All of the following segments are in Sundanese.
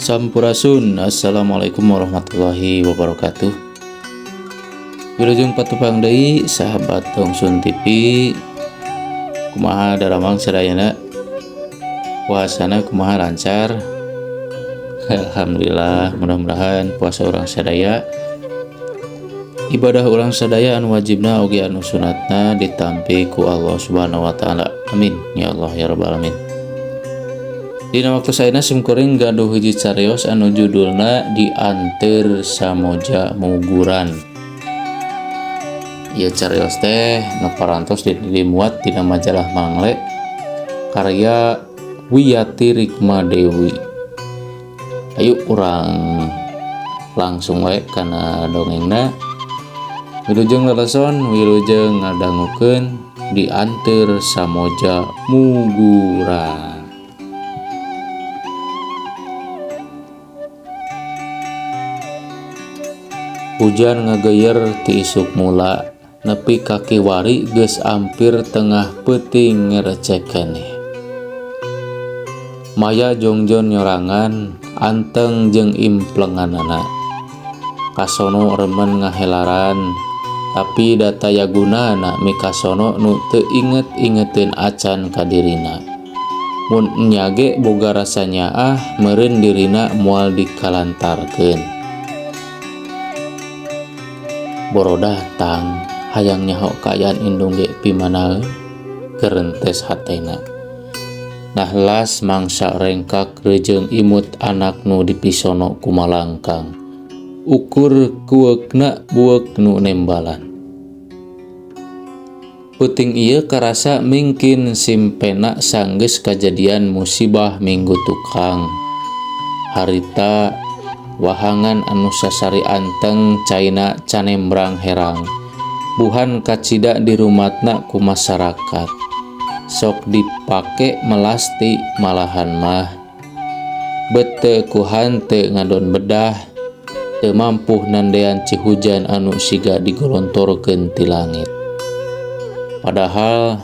Sampurasun. Assalamualaikum warahmatullahi wabarakatuh. Wilujeng patupang deui sahabat Tongsun TV. Kumaha daramang sadayana? Puasana kumaha lancar? Alhamdulillah, mudah-mudahan puasa urang sadaya, ibadah urang sadaya anu wajibna oge anu sunatna ditampi ku Allah Subhanahu wa taala. Amin ya Allah ya rabbal alamin. Dina waktu saena simkuring gaduh hiji cariyos anu judulna Dianteur Samoja Muguran. Ieu cariyos teh naparantos dimuat dina majalah Mangle karya Wiyati Rikma Dewi. Ayo urang langsung wae kana dongengna. Wilujeng leleson, wilujeng ngadangukeun Dianteur Samoja Muguran. Hujan ngageuyer ti isuk mula, nepi ka kiwari geus ampir tengah peuting ngerecek keneh. Maya jongjon nyorangan, anteng jeung implenganana. Kasono remen ngahelaran, tapi dataya gunana mikasono nu teu inget-ingeteun acan ka dirina. Mun nya ge boga rasa nyaah meureun dirina moal dikalantarkeun. Boro datang hayang nyaho kaayaan indung ge pimanaeun keurentes hatena. Nahlas mangsa rengkak reujeng imut anak nu dipisono ku malangkang. Ukur kueukna bueuk nu nembalan. Peuting ieu karasa mingkin simpena sanggeus kajadian musibah minggu tukang. Harita wahangan anu sasari anteng caina canembrang herang. Buhan kacida di rumatna ku masyarakat. Sok dipake melasti malahan mah. Bete ku hante ngadon bedah. Teu mampu nandean cihujan anu siga digolontorkeun ti langit. Padahal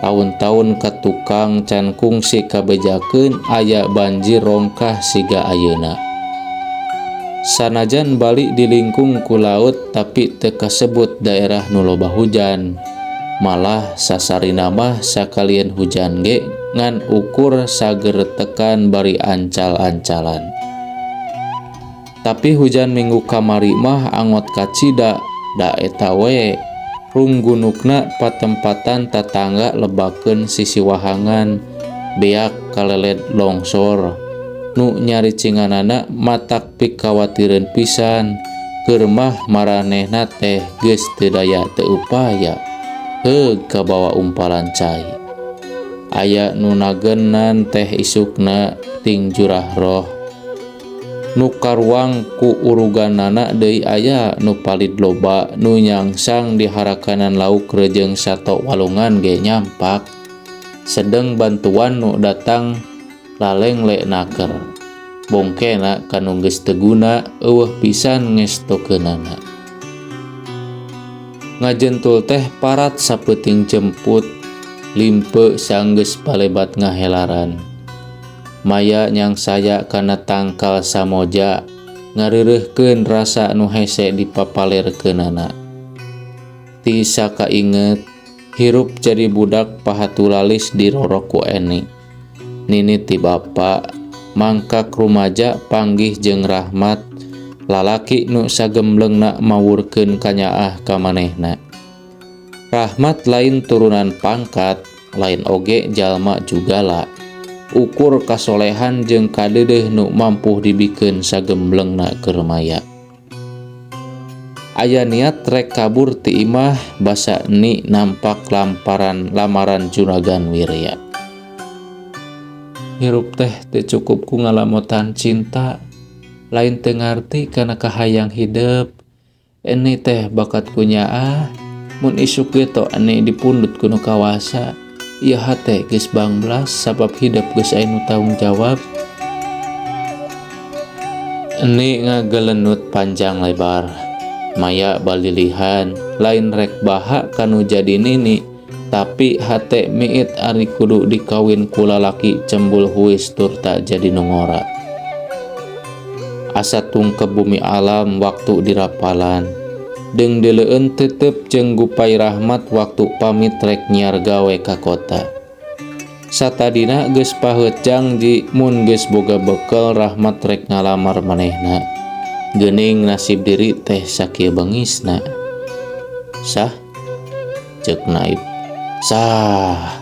tahun-tahun ka tukang can kungsi kabejakeun aya banjir rongkah siga ayeuna. Sanajan balik dilingkung ku laut tapi teu kasebut daerah nu loba hujan. Malah sasarina mah sakalian hujan ge ngan ukur sager tekan bari ancal-ancalan. Tapi hujan minggu kamari mah angot kacida da eta we runggunukna patempatan tatangga lebakeun sisi wahangan beak kaleled longsor. Nu nyaricinganana matak pikawatireun pisan keur mah maranehna teh geus teu daya teu upaya heug kabawa umpalan cai. Aya nu nageunnan teh isukna ting jurah roh. Nu karuang ku uruganana deui aya nu palid loba nu nyangsang di harakanan lauk reujeng sato walungan ge nyampak. Sedeng bantuan nu datang laleng le naker. Bongkena kanu geus teu guna eueuh pisan ngestokeunana. Ngajentul teh parat sapeuting jemput limpe sanggeus palebat ngahelaran. Maya nyangsaya kana tangkal samoja ngareureuhkeun rasa nu hese dipapalerkeunana. Ti sakainget hirup jadi budak pahatulalis dirorok ku Eni. Nini ti bapa mangkak rumaja panggih jeung Rahmat lalaki nu sagemblengna mawurkeun kanyaah ka manehna. Rahmat lain turunan pangkat, lain oge jalma jugala. Ukur kasolehan jeung kadeudeuh nu mampu dibikeun sagemblengna keur maya. Aya niat rek kabur ti imah basa Eni nampak lamaran juragan Wirya. Hirup teh teu cukup ku ngalamotan cinta, lain teu ngarti kana kahayang hidup. Eni teh bakat ku nyaah, mun isuk ge to Eni dipundut ku nu kawasa. Ieu hate geus banglas sabab hidup geus aya nu tanggung jawab. Eni ngageleunut panjang lebar. Maya balilihan, lain rek baha kanu jadi nini, tapi hate miit ari kudu dikawin ku lalaki cembul huis tur tak jadi nongora. asa tungkep bumi alam waktu dirapalan. Deng deleun tetep jeung Gupai Rahmat waktu pamit rek nyiar gawe ka kota. Satadina geus paheutjang ji mun geus boga bekel Rahmat rek ngalamar manehna. Geuning nasib diri teh sakieu beungisna. Sah? Ceuk Naib. Sah.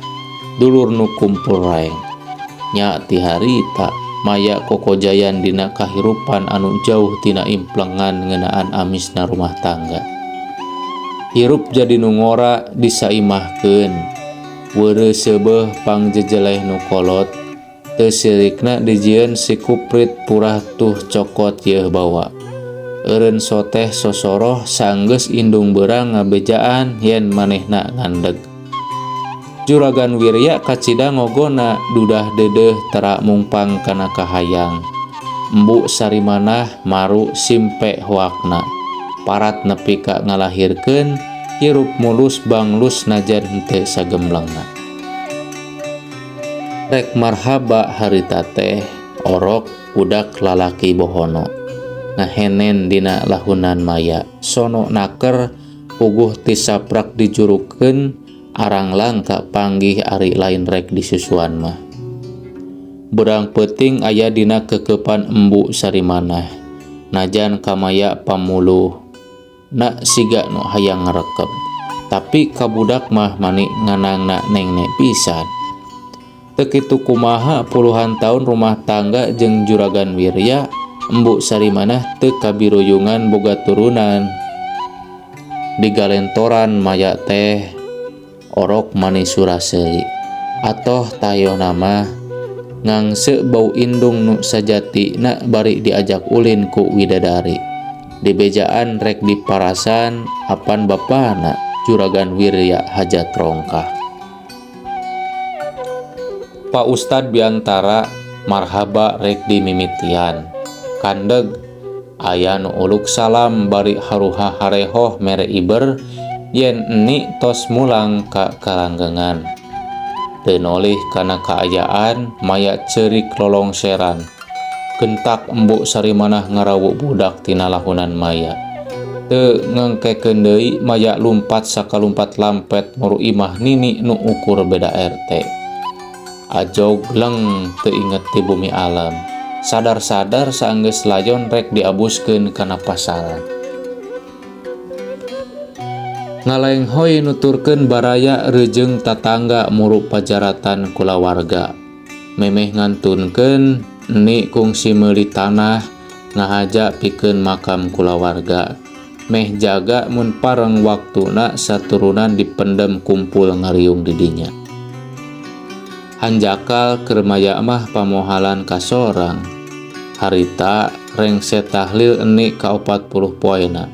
Dulur nu kumpul raeng. Nya ti harita maya kokojayan dina kahirupan anu jauh tina implengan ngeunaan amisna rumah tangga. Hirup jadi nu ngora disaimahkeun. Weureu seubeuh pangjejeleh nu kolot. Teu sirikna dijieun si kuprit purah tuh cokot yeuh bawa. Eureun soteh sosoroh sanggeus indung beurang ngabejaan yen manehna ngandeg. Juragan Wirya kacida ngogona dudah deudeuh tara mungpang kana kahayang. Embu sarimanah maru simpe hoakna. Parat nepi ka ngalahirkeun hirup mulus banglus najan henteu sagemblengna. Rek marhaba harita teh Orok budak lalaki bohono. Ngahenen dina lahunan maya. Sono naker puguh tisaprak dijurukeun arang langka panggih ari lain rek disusuan mah. Berang peuting aya dina kekepan embu sarimanah. Najan kamaya pamuluh na siga nu hayang ngarekep. Tapi kabudak mah mani nganangna nengne pisan. Teu kitu kumaha puluhan tahun rumah tangga jeung Juragan Wirya, embu sarimanah teu kabiruyungan boga turunan. Digalentoran maya teh Orok mani suraseuli. Atoh tayo nama ngangse bau indung nu sajatina bari diajak ulin ku widadari. Dibejaan rek diparasan apan bapana Juragan Wirya hajat rongkah. Pak Ustad biantara marhaba rek dimimitian. Kandeg aya nu uluk salam bari haruha harehoh mere iber yen eni tos mulang ka kalanggengan. Teu nolih kana kaayaan maya ceurik lolongseran. Kentak embu sarimanah ngarawu budak tina lahunan maya. Teu ngengkekeun deui maya lumpat sakalumpat lampet muru imah nini nu ukur beda RT. Ajog leng teu inget ti bumi alam. Sadar-sadar saenggeus layon rek diabuskeun kana pasaran. Ngalenghoy nuturkeun baraya reujeng tatangga muru pajaratan kulawarga. Memeh ngantunkeun eni kungsi meuli tanah ngahaja pikeun makam kulawarga. Meh jaga mun pareng waktuna saturunan dipendem kumpul ngariung di dinya. Hanjakal keur maya mah pamohalan ka sorang. Harita rengse tahlil eni ka 40 poena.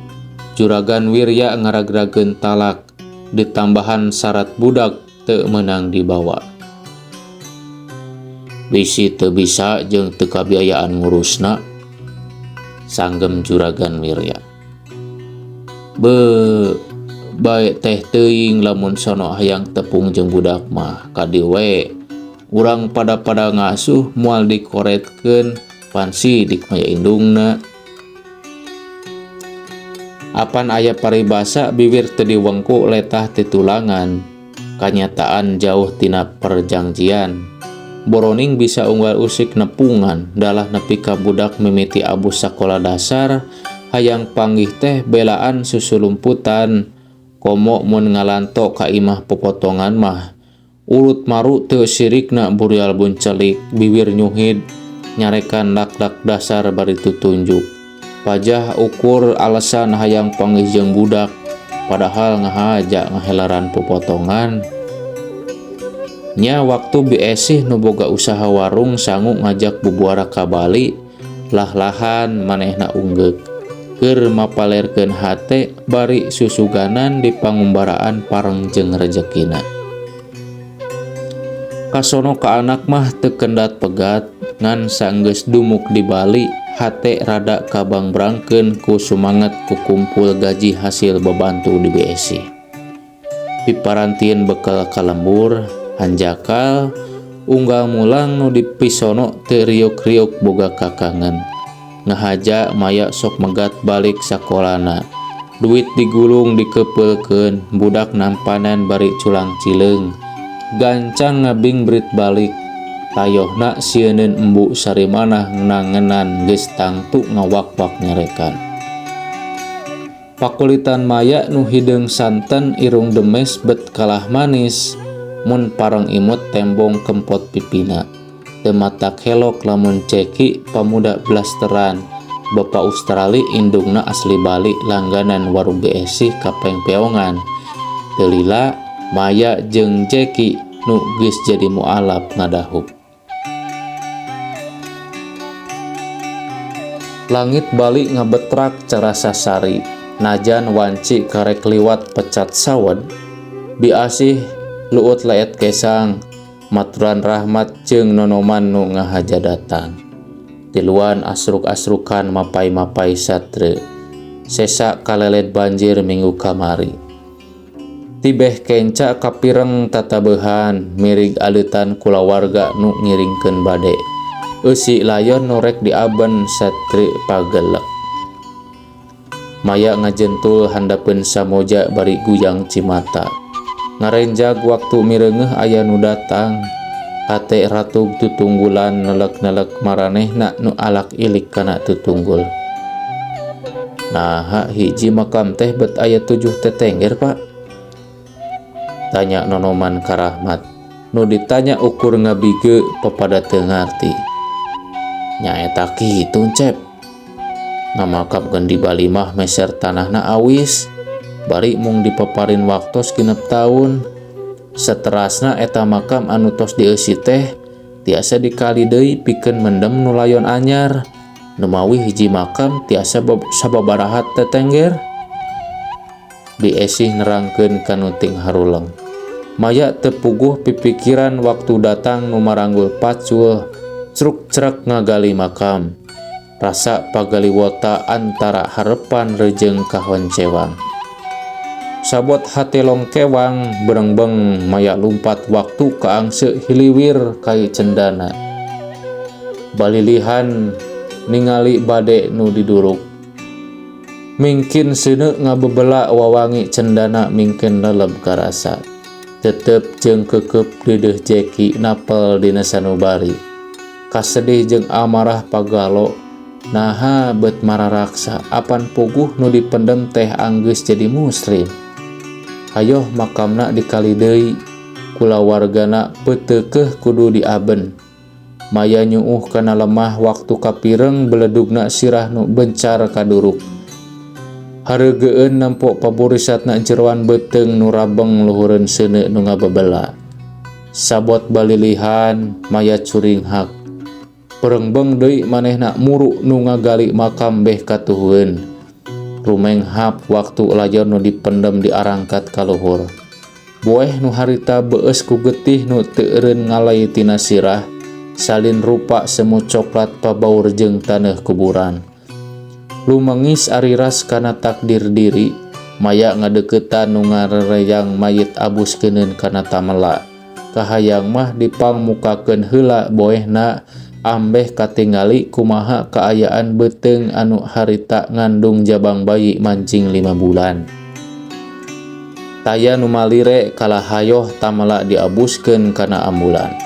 Juragan Wirya ngaragrageun talak, ditambahan syarat budak teu meunang dibawa. Bisi teu bisa jeung teu kabiayaan ngurusna, sanggem Juragan Wirya. Bae teh teuing lamun sono hayang tepung jeung budak mah kadi we. Urang pada ngasuh moal dikoretkeun pan sidik maya indungna. Apan aya paribasa bibir teu diwengku letah titulangan. Kanyataan jauh tina perjanjian. Boroning bisa unggal usik nepungan dalah nepi ka budak mimiti abus sakola dasar hayang panggih teh belaan susulumputan. Komo mun ngalanto ka imah popotongan mah urut maru teu sirikna burial buncelik bibir nyuhid nyarekan dak-dak dasar bari tutunjuk. Pajah ukur alasan hayang panggih jeung budak padahal ngahaja ngahelaran popotongan. Nya waktu biesih nu boga usaha warung sangu ngajak bubuara ka Bali lah-lahan manehna unggeg keur mapalerkeun hate bari susuganan di pangumbaraan pareng jeung rejekina. Kasono ka anak mah teu kendat pegat ngan sanggeus dumuk di Bali hate rada kabangbrangkeun ku sumanget ku kumpul gaji hasil bebantu di BSI. Piparantieun bekal kalembur unggal mulang nu dipisono teu riuk-riuk boga kakangen. ngahaja Maya sok megat balik sakolana. Duit digulung dikepelkeun, budak nampanan bari culang cileng. Gancang ngabing berit balik, tayohna sieun embu sarimanah nangenan geus tangtu ngawak-wak nyerekan. Pakulitan Maya nu hideung santen irung demes bet kalah manis, mun pareng imut tembong kempot pipina. Teu matak helok lamun ceki pamuda blasteran, Bapak Australia indungna asli Bali langganan warung BSI kapeng peongan. Teu lila Maya jeung Jeki nu geus jadi mualaf ngadahup. Langit Bali ngabetrak cara sasari, najan wanci karek liwat pecat sawed. Biasih luut leet kesang, maturan rahmat jeung nonoman nu ngahaja datang. Tiluan asruk-asrukan mapai-mapai satre, sesa kalelet banjir minggu kamari. Tibeh kenca kapireng tatabeuhan mirig aleutan kulawarga nu ngiringkeun bade. Eusi layon norek diaben satri pagelek. Maya ngajentul handapeun samoja bari gujang cimata. Ngarenjag waktu mireungeuh aya nu datang. Hate ratug tutunggulan nelek-nelek maranehna nu alak ilik kana tutunggul. Naha hiji makam teh bet aya 7 tetengger, Pak? Tanya nonoman ka Rahmat. Nu ditanya ukur ngabige pepada teu ngarti. Nyaeta kitu Cep. Ngamakapkeun di Bali mah meser tanahna awis, bari mung dipaparin waktos 6 taun. Seterasna eta makam anu tos dieusi teh tiasa dikali deui pikeun mendem nu layon anyar. Numawi hiji makam tiasa sababaraha tetengger. Biesih nerangkeun kanu ting haruleng. Maya teu puguh pipikiran waktu datang nu maranggul pacul cruk-crek ngagali makam. Rasa pagaliwota antara harepan rejeung kahon cewang. Sabot hate longkewang berengbeng Maya lumpat waktu kaangse hiliwir kai cendana. Balilihan ningali bade nu diduruk. Mingkin seuneu ngabebela wawangi cendana mingkin leleb karasa. Tetep jeung keukeup deudeuh Jeki napel dina sanubari. Kasedih jeung amarah pagalo, naha bet mararaksa apan puguh nu dipendem teh anggeus jadi muslim. Hayoh makamna dikali deui, kulawargana peuteukeuh kudu diaben. Maya nyuuh kana lemah waktu kapireng beledugna sirah nu bencar kaduruk. Hareugeun nempo paburisatna jeroan beuteung nu rabeng luhureun seuneu nu ngabebela. Sabot balilihan Maya curing hak. Perengbeng deui manehna muru nu ngagali makam beh katuhun. Rumenghap waktu layon nu dipendem diarangkat ka luhur. Boeh nu harita beueus ku getih nu teu eureun ngalay tina sirah, salin rupa semu coklat pabaur jeung taneuh kuburan. Lumengis ariras kana takdir diri, Maya ngadeuketan nu ngarereyang mayit abuskeuneun kana tamela. Kahayang mah dipangmukakeun heula boehna ambeh katingali kumaha kaayaan beuteung anu harita ngandung jabang bayi mancing 5 bulan. Taya nu malire kalah hayoh tamela diabuskeun kana ambulan.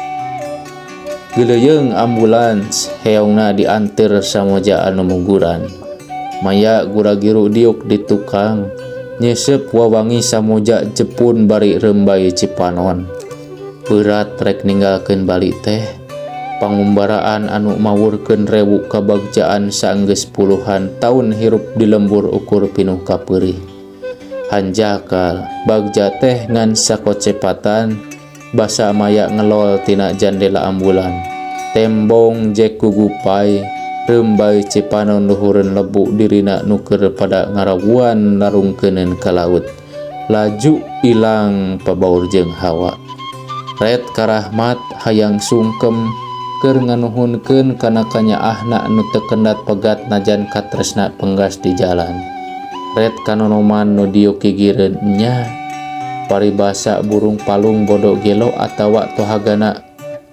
Geuleyeung ambulans heongna dianteur samoja anu muguran. Maya gura-giru diuk di tukang, nyesep wawangi samoja jepun bari rembai Cipanon. Berat rek ninggalkeun Bali teh, pangumbaraan anu mawurkeun rewu kabagjaan saenggeus puluhan taun hirup di lembur ukur pinuh kapeurih. Hanjakal bagja teh ngan sakocepatan, basa Maya ngelol tina jandela ambulan. Tembong jek kugupai, rembai Cipanon luhureun lebu dirina nu keur pada ngarawuan narungkeuneun ka laut. Laju ilang pabaur jeung hawa. Ret ka Rahmat hayang sungkem keur nganuhunkeun kana kanyaahna nu teu kendat pegat najan katresna penggas di jalan. Ret ka nonoman nu diuk gigireun nya. Paribasa burung palung bodo gelo atawa tohagana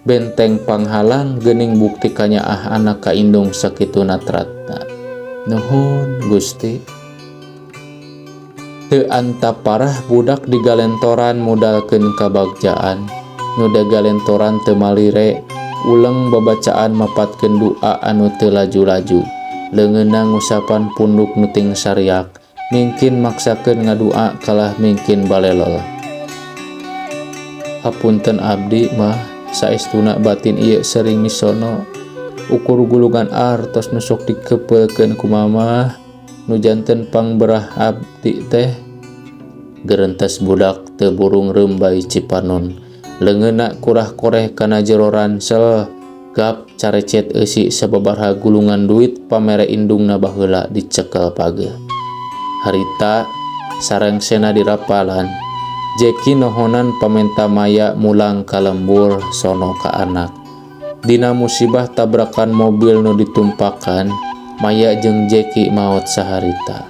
benteng panghalang geuning bukti kanyaah anak kaindung sakitu natratna. Nuhun Gusti. Teu antap parah budak digalentoran modalkeun kabagjaan. Nu dagalentoran teu malire, uleng babacaan mapatkeun doa anu teu laju-laju. Leungeunna ngusapan punduk nu ting sariak, mingkin maksakeun ngadua kalah mingkin balelel. Hapunten abdi mah saestuna batin ieu sering misono. Ukur gulungan artos nu sok dikepeulkeun ku mamah, nu janten pangberah abdi teh. Gerentas budak teu burung rembay Cipanun. Leungeunna kurah koreh kana jero ransel, gap carecet eusi sababaraha gulungan duit pamere indungna baheula dicekel page. Harita sareng sena dirapalan, Jeki nohonan pamenta maya mulang ka lembur sono ka anak. Dina musibah tabrakan mobil nu ditumpakan, Maya jeung Jeki maot saharita.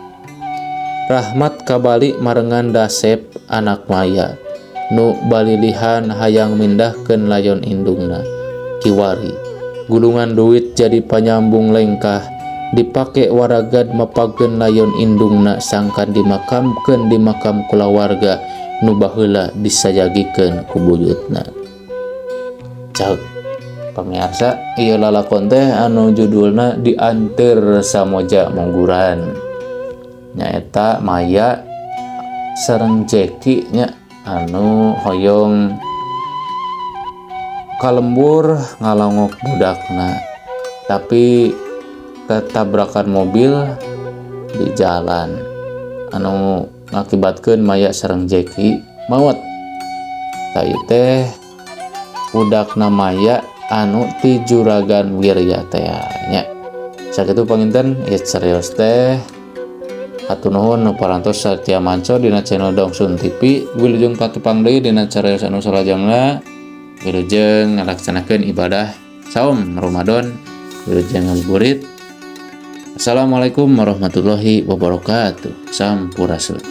Rahmat kabali marengan Dasep anak Maya, nu balilihan hayang mindahkeun layon indungna. Kiwari, gulungan duit jadi panyambung lengkah, dipake waragad mapagkeun layon indungna sangkan dimakamkeun di makam kulawarga nu baheula disajagikeun ku buyutna. Cak pamirsa, ieu lalakon teh anu judulna Dianteur Samoja Mungguran. Nyaeta Maya sareng Jeki nya anu hoyong kalembur ngalongok budakna, tapi ketabrakan mobil di jalan anu ngakibatkeun Maya sareng Jeki maot. Tah teh budakna Maya anu ti Juragan Wirya teh nya. Sakitu panginten ieu carios teh. Hatur nuhun nu parantos satia manco dina channel Dongsun TV. Wilujeng patepang deui dina carios anu salajengna. Wilujeng ngalaksanakeun ibadah saum Ramadan. Wilujeng ngabuburit. Assalamualaikum warahmatullahi wabarakatuh. Sampurasun.